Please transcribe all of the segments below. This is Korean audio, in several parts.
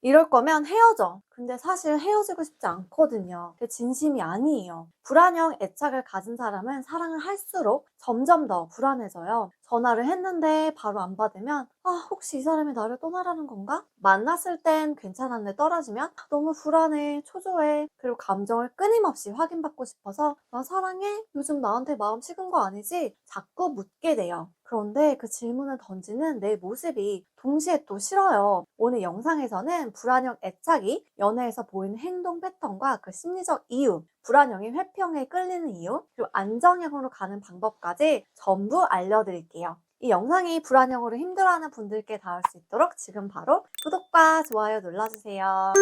이럴 거면 헤어져. 근데 사실 헤어지고 싶지 않거든요. 그게 진심이 아니에요. 불안형 애착을 가진 사람은 사랑을 할수록 점점 더 불안해져요. 전화를 했는데 바로 안 받으면 혹시 이 사람이 나를 떠나라는 건가? 만났을 땐 괜찮았는데 떨어지면 너무 불안해, 초조해. 그리고 감정을 끊임없이 확인받고 싶어서 나 사랑해? 요즘 나한테 마음 식은 거 아니지? 자꾸 묻게 돼요. 그런데 그 질문을 던지는 내 모습이 동시에 또 싫어요. 오늘 영상에서는 불안형 애착이 연애에서 보이는 행동 패턴과 그 심리적 이유, 불안형이 회피형에 끌리는 이유, 그리고 안정형으로 가는 방법까지 전부 알려드릴게요. 이 영상이 불안형으로 힘들어하는 분들께 닿을 수 있도록 지금 바로 구독과 좋아요 눌러주세요.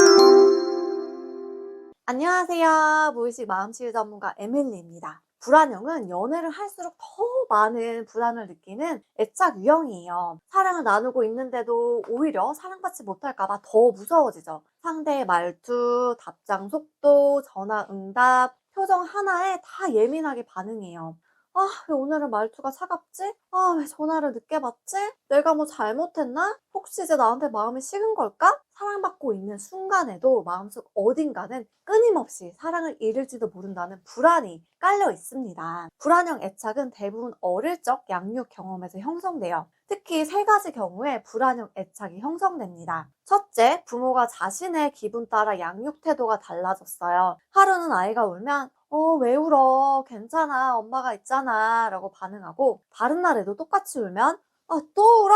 안녕하세요. 무의식 마음치유 전문가 에밀리입니다. 불안형은 연애를 할수록 더 많은 불안을 느끼는 애착 유형이에요. 사랑을 나누고 있는데도 오히려 사랑받지 못할까봐 더 무서워지죠. 상대의 말투, 답장 속도, 전화 응답, 표정 하나에 다 예민하게 반응해요. 왜 오늘은 말투가 차갑지? 왜 전화를 늦게 받지? 내가 뭐 잘못했나? 혹시 이제 나한테 마음이 식은 걸까? 사랑받고 있는 순간에도 마음속 어딘가는 끊임없이 사랑을 잃을지도 모른다는 불안이 깔려 있습니다. 불안형 애착은 대부분 어릴 적 양육 경험에서 형성돼요. 특히 세 가지 경우에 불안형 애착이 형성됩니다. 첫째, 부모가 자신의 기분 따라 양육 태도가 달라졌어요. 하루는 아이가 울면 왜 울어? 괜찮아. 엄마가 있잖아. 라고 반응하고, 다른 날에도 똑같이 울면 또 울어?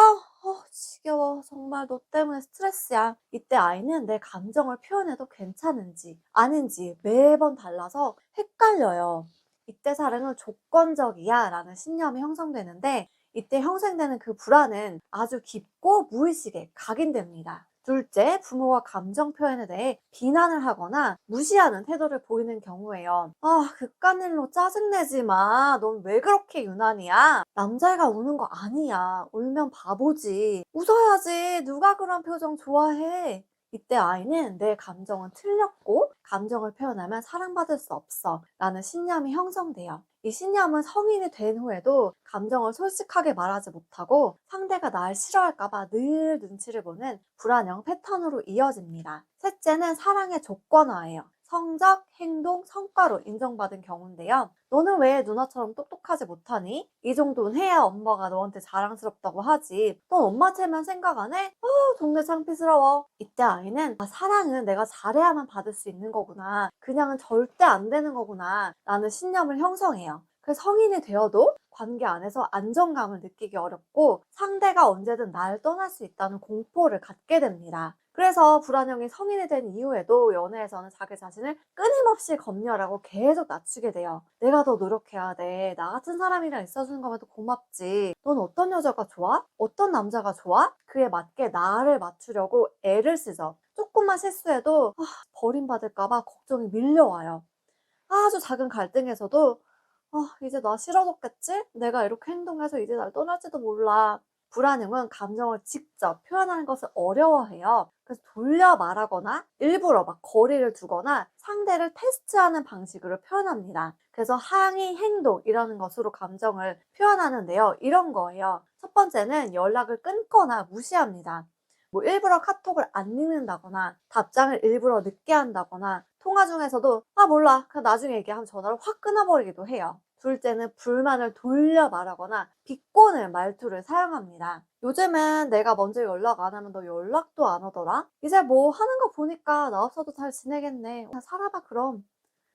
지겨워. 정말 너 때문에 스트레스야. 이때 아이는 내 감정을 표현해도 괜찮은지 아닌지 매번 달라서 헷갈려요. 이때 사랑은 조건적이야 라는 신념이 형성되는데, 이때 형성되는 그 불안은 아주 깊고 무의식에 각인됩니다. 둘째, 부모가 감정 표현에 대해 비난을 하거나 무시하는 태도를 보이는 경우에요. 그깟 일로 짜증내지 마. 넌 왜 그렇게 유난이야? 남자애가 우는 거 아니야. 울면 바보지. 웃어야지. 누가 그런 표정 좋아해? 이때 아이는 내 감정은 틀렸고 감정을 표현하면 사랑받을 수 없어 라는 신념이 형성돼요. 이 신념은 성인이 된 후에도 감정을 솔직하게 말하지 못하고 상대가 날 싫어할까봐 늘 눈치를 보는 불안형 패턴으로 이어집니다. 셋째는 사랑의 조건화예요. 성적, 행동, 성과로 인정받은 경우인데요. 너는 왜 누나처럼 똑똑하지 못하니? 이 정도는 해야 엄마가 너한테 자랑스럽다고 하지. 넌 엄마 체면 생각 안 해? 동네 창피스러워. 이때 아이는 사랑은 내가 잘해야만 받을 수 있는 거구나. 그냥은 절대 안 되는 거구나. 라는 신념을 형성해요. 그래서 성인이 되어도 관계 안에서 안정감을 느끼기 어렵고 상대가 언제든 나를 떠날 수 있다는 공포를 갖게 됩니다. 그래서 불안형이 성인이 된 이후에도 연애에서는 자기 자신을 끊임없이 검열하고 계속 낮추게 돼요. 내가 더 노력해야 돼. 나 같은 사람이랑 있어주는 거면 더 고맙지. 넌 어떤 여자가 좋아? 어떤 남자가 좋아? 그에 맞게 나를 맞추려고 애를 쓰죠. 조금만 실수해도 버림받을까봐 걱정이 밀려와요. 아주 작은 갈등에서도 이제 나 싫어졌겠지? 내가 이렇게 행동해서 이제 날 떠날지도 몰라. 불안형은 감정을 직접 표현하는 것을 어려워해요. 그래서 돌려 말하거나 일부러 막 거리를 두거나 상대를 테스트하는 방식으로 표현합니다. 그래서 항의, 행동이라는 것으로 감정을 표현하는데요. 이런 거예요. 첫 번째는 연락을 끊거나 무시합니다. 뭐 일부러 카톡을 안 읽는다거나 답장을 일부러 늦게 한다거나 통화 중에서도 몰라. 그냥 나중에 얘기하면 전화를 확 끊어버리기도 해요. 둘째는 불만을 돌려 말하거나 비꼬는 말투를 사용합니다. 요즘은 내가 먼저 연락 안 하면 너 연락도 안 하더라? 이제 뭐 하는 거 보니까 나 없어도 잘 지내겠네. 그냥 살아봐 그럼.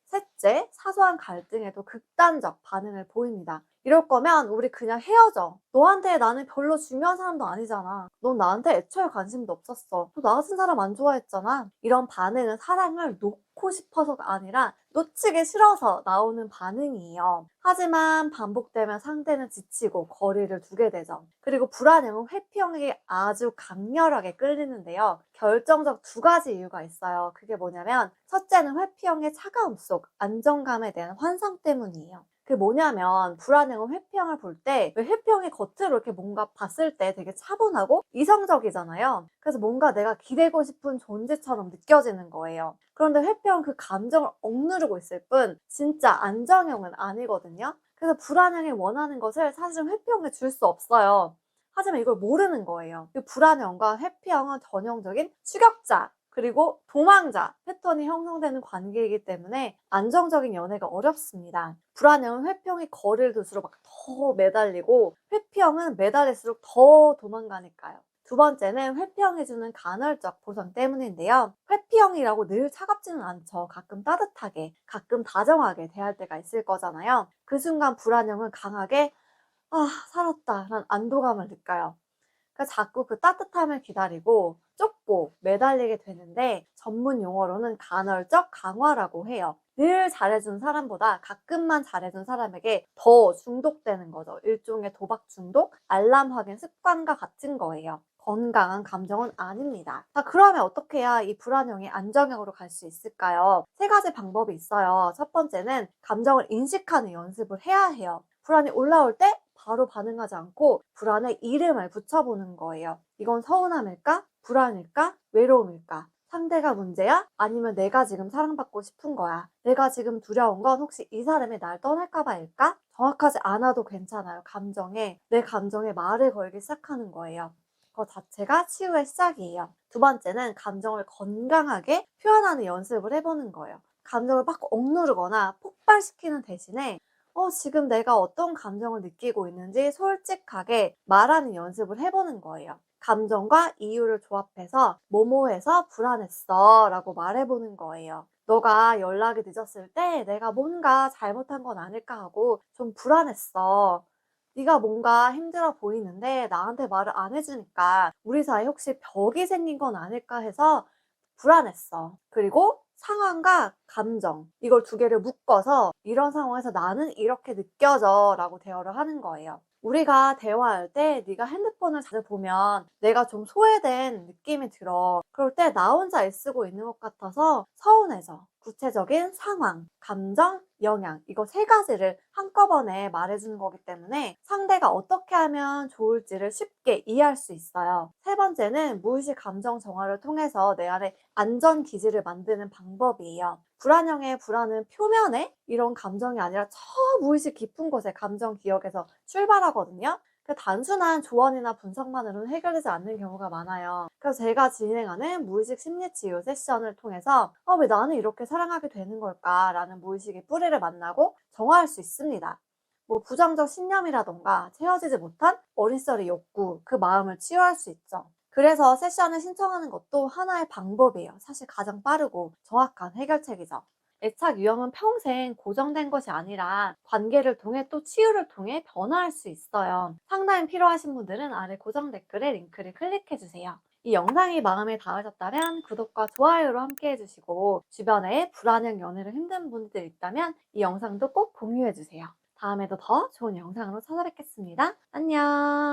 셋째, 사소한 갈등에도 극단적 반응을 보입니다. 이럴 거면 우리 그냥 헤어져. 너한테 나는 별로 중요한 사람도 아니잖아. 넌 나한테 애초에 관심도 없었어. 너 나 같은 사람 안 좋아했잖아. 이런 반응은 사랑을 놓고 싶어서가 아니라 놓치기 싫어서 나오는 반응이에요. 하지만 반복되면 상대는 지치고 거리를 두게 되죠. 그리고 불안형은 회피형에게 아주 강렬하게 끌리는데요. 결정적 두 가지 이유가 있어요. 그게 뭐냐면 첫째는 회피형의 차가움 속 안정감에 대한 환상 때문이에요. 그게 뭐냐면 불안형은 회피형을 볼 때 왜 회피형이 겉으로 이렇게 뭔가 봤을 때 되게 차분하고 이성적이잖아요. 그래서 뭔가 내가 기대고 싶은 존재처럼 느껴지는 거예요. 그런데 회피형은 그 감정을 억누르고 있을 뿐 진짜 안정형은 아니거든요. 그래서 불안형이 원하는 것을 사실은 회피형에 줄 수 없어요. 하지만 이걸 모르는 거예요. 불안형과 회피형은 전형적인 추격자 그리고 도망자 패턴이 형성되는 관계이기 때문에 안정적인 연애가 어렵습니다. 불안형은 회피형이 거리를 둘수록 막 더 매달리고 회피형은 매달릴수록 더 도망가니까요. 두 번째는 회피형이 주는 간헐적 보상 때문인데요. 회피형이라고 늘 차갑지는 않죠. 가끔 따뜻하게, 가끔 다정하게 대할 때가 있을 거잖아요. 그 순간 불안형은 강하게 살았다 라는 안도감을 느껴요. 그러니까 자꾸 그 따뜻함을 기다리고 쫓고 매달리게 되는데 전문 용어로는 간헐적 강화라고 해요. 늘 잘해준 사람보다 가끔만 잘해준 사람에게 더 중독되는 거죠. 일종의 도박 중독, 알람 확인 습관과 같은 거예요. 건강한 감정은 아닙니다. 그러면 어떻게 해야 이 불안형이 안정형으로 갈 수 있을까요? 세 가지 방법이 있어요. 첫 번째는 감정을 인식하는 연습을 해야 해요. 불안이 올라올 때 바로 반응하지 않고 불안에 이름을 붙여보는 거예요. 이건 서운함일까? 불안일까? 외로움일까? 상대가 문제야? 아니면 내가 지금 사랑받고 싶은 거야? 내가 지금 두려운 건 혹시 이 사람이 날 떠날까 봐일까? 정확하지 않아도 괜찮아요. 내 감정에 말을 걸기 시작하는 거예요. 그거 자체가 치유의 시작이에요. 두 번째는 감정을 건강하게 표현하는 연습을 해보는 거예요. 감정을 막 억누르거나 폭발시키는 대신에 지금 내가 어떤 감정을 느끼고 있는지 솔직하게 말하는 연습을 해보는 거예요. 감정과 이유를 조합해서 뭐뭐해서 불안했어 라고 말해보는 거예요. 너가 연락이 늦었을 때 내가 뭔가 잘못한 건 아닐까 하고 좀 불안했어. 네가 뭔가 힘들어 보이는데 나한테 말을 안 해주니까 우리 사이에 혹시 벽이 생긴 건 아닐까 해서 불안했어. 그리고 상황과 감정 이걸 두 개를 묶어서 이런 상황에서 나는 이렇게 느껴져 라고 대화를 하는 거예요. 우리가 대화할 때 네가 핸드폰을 자주 보면 내가 좀 소외된 느낌이 들어. 그럴 때 나 혼자 애쓰고 있는 것 같아서 서운해져. 구체적인 상황, 감정, 영향 이거 세 가지를 한꺼번에 말해주는 거기 때문에 상대가 어떻게 하면 좋을지를 쉽게 이해할 수 있어요. 세 번째는 무의식 감정 정화를 통해서 내 안에 안전 기지를 만드는 방법이에요. 불안형의 불안은 표면에 이런 감정이 아니라 저 무의식 깊은 곳의 감정 기억에서 출발하거든요. 단순한 조언이나 분석만으로는 해결되지 않는 경우가 많아요. 그래서 제가 진행하는 무의식 심리치유 세션을 통해서 왜 나는 이렇게 사랑하게 되는 걸까? 라는 무의식의 뿌리를 만나고 정화할 수 있습니다. 부정적 신념이라던가 채워지지 못한 어린 시절의 욕구, 그 마음을 치유할 수 있죠. 그래서 세션을 신청하는 것도 하나의 방법이에요. 사실 가장 빠르고 정확한 해결책이죠. 애착 유형은 평생 고정된 것이 아니라 관계를 통해 또 치유를 통해 변화할 수 있어요. 상담이 필요하신 분들은 아래 고정 댓글에 링크를 클릭해주세요. 이 영상이 마음에 닿으셨다면 구독과 좋아요로 함께 해주시고 주변에 불안형 연애를 힘든 분들 있다면 이 영상도 꼭 공유해주세요. 다음에도 더 좋은 영상으로 찾아뵙겠습니다. 안녕.